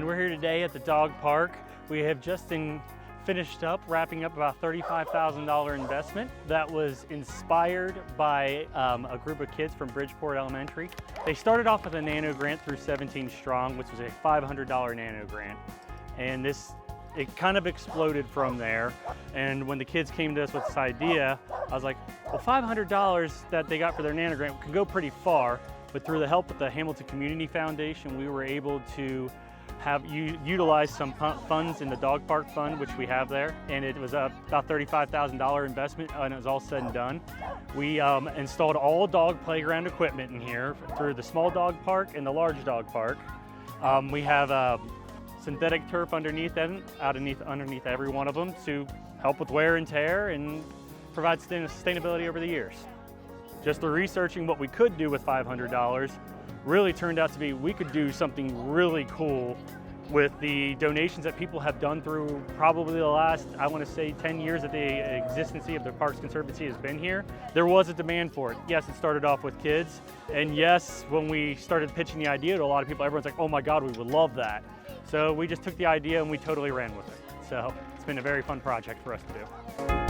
And we're here today at the dog park. We have just finished up, wrapping up about $35,000 investment that was inspired by a group of kids from Bridgeport Elementary. They started off with a nano grant through 17 Strong, which was a $500 nano grant. And it kind of exploded from there. And when the kids came to us with this idea, I was like, well, $500 that they got for their nano grant could go pretty far. But through the help of the Hamilton Community Foundation, we were able to utilize some funds in the dog park fund, which we have there. And it was about $35,000 investment, and it was all said and done. We installed all dog playground equipment in here through the small dog park and the large dog park. We have synthetic turf underneath every one of them to help with wear and tear and provide sustainability over the years. Just the researching what we could do with $500 really turned out to be we could do something really cool with the donations that people have done through probably the last, I want to say 10 years that the existence of the Parks Conservancy has been here. There was a demand for it. Yes, it started off with kids. And yes, when we started pitching the idea to a lot of people, everyone's like, oh my God, we would love that. So we just took the idea and we totally ran with it. So it's been a very fun project for us to do.